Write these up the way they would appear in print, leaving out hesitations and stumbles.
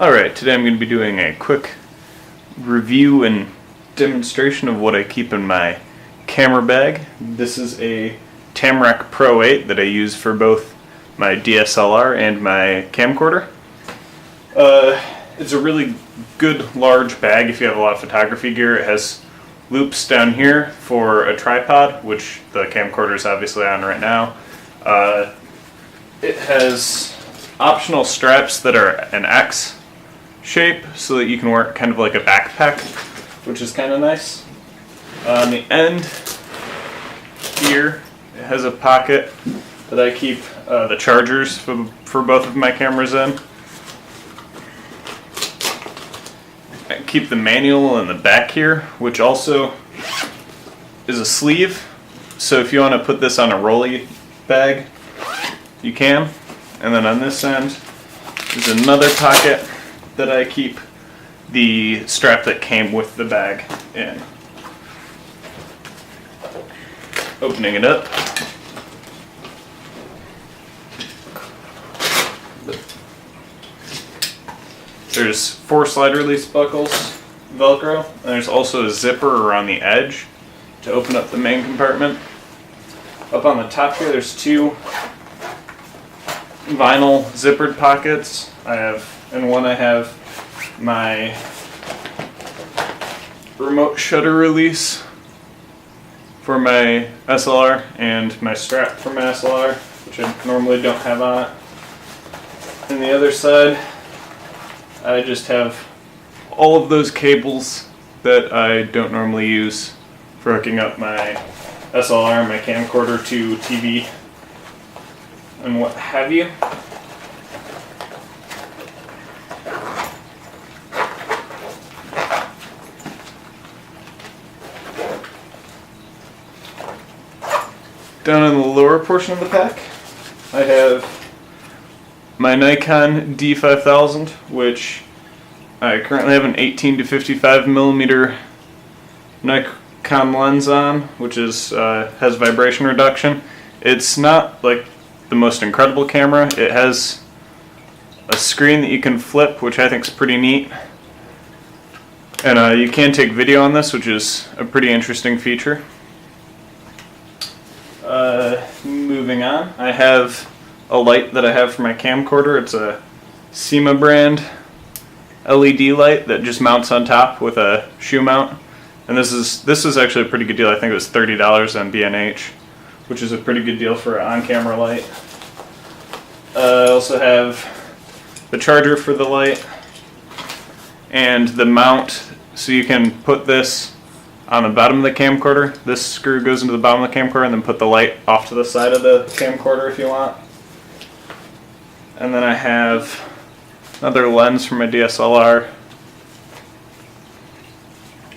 Alright, today I'm going to be doing a quick review and demonstration of what I keep in my camera bag. This is a Tamrac Pro 8 that I use for both my DSLR and my camcorder. It's a really good large bag if you have a lot of photography gear. It has loops down here for a tripod, which the camcorder is obviously on right now. It has optional straps that are an X shape so that you can wear it kind of like a backpack, which is kind of nice. On the end here, it has a pocket that I keep the chargers for both of my cameras in. I keep the manual in the back here, which also is a sleeve. So if you want to put this on a rolly bag, you can. And then on this end, there's another pocket that I keep the strap that came with the bag in. Opening it up. There's 4 slide release buckles, Velcro, and there's also a zipper around the edge to open up the main compartment. Up on the top here, there's 2 vinyl zippered pockets. In one I have my remote shutter release for my SLR and my strap for my SLR, which I normally don't have on it. On the other side, I just have all of those cables that I don't normally use for hooking up my SLR and my camcorder to TV and what have you. Down in the lower portion of the pack, I have my Nikon D5000, which I currently have an 18 to 55 millimeter Nikon lens on, which has vibration reduction. It's not like the most incredible camera. It has a screen that you can flip, which I think is pretty neat. And you can take video on this, which is a pretty interesting feature. Moving on, I have a light that I have for my camcorder. It's a Sima brand LED light that just mounts on top with a shoe mount. And this is actually a pretty good deal. I think it was $30 on B&H, which is a pretty good deal for an on-camera light. I also have the charger for the light and the mount, so you can put this on the bottom of the camcorder. This screw goes into the bottom of the camcorder, and then put the light off to the side of the camcorder if you want. And then I have another lens for my DSLR,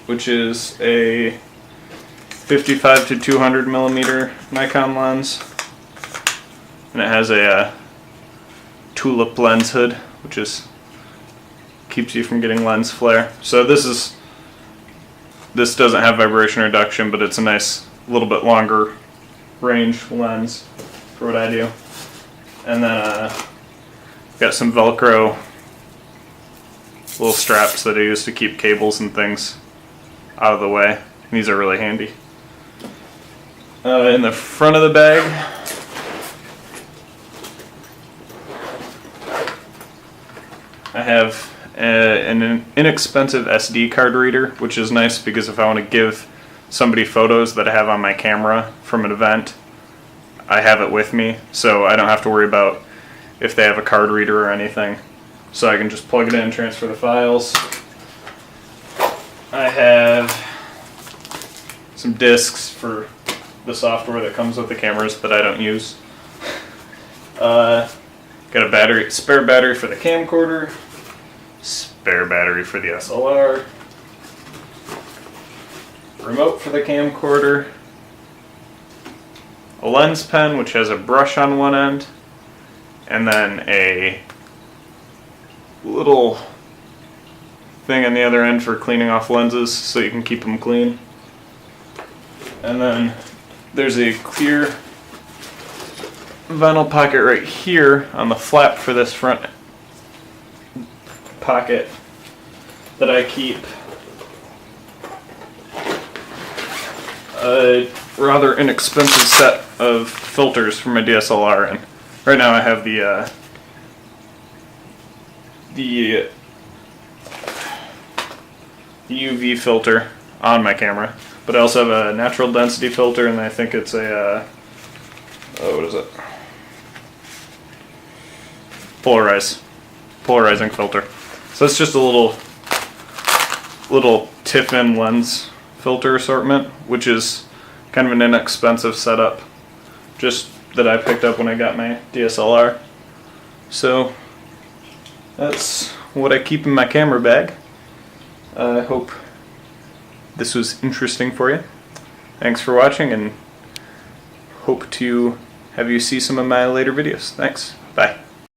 which is a 55 to 200 millimeter Nikon lens, and it has a tulip lens hood, which keeps you from getting lens flare. So this doesn't have vibration reduction, but it's a nice little bit longer range lens for what I do. And then got some Velcro little straps that I use to keep cables and things out of the way. These are really handy. In the front of the bag, I have an inexpensive SD card reader, which is nice because if I want to give somebody photos that I have on my camera from an event, I have it with me, so I don't have to worry about if they have a card reader or anything. So I can just plug it in and transfer the files. I have some discs for the software that comes with the cameras that I don't use. Got a spare battery for the camcorder, spare battery for the SLR, remote for the camcorder, a lens pen which has a brush on one end, and then a little thing on the other end for cleaning off lenses so you can keep them clean. And then there's a clear vinyl pocket right here on the flap for this front pocket that I keep a rather inexpensive set of filters for my DSLR in. Right now I have the UV filter on my camera, but I also have a natural density filter, and I think it's a what is it? Polarizing filter. So it's just a little Tiffin lens filter assortment, which is kind of an inexpensive setup, just that I picked up when I got my DSLR. So that's what I keep in my camera bag. I hope this was interesting for you. Thanks for watching, and hope to have you see some of my later videos. Thanks. Bye.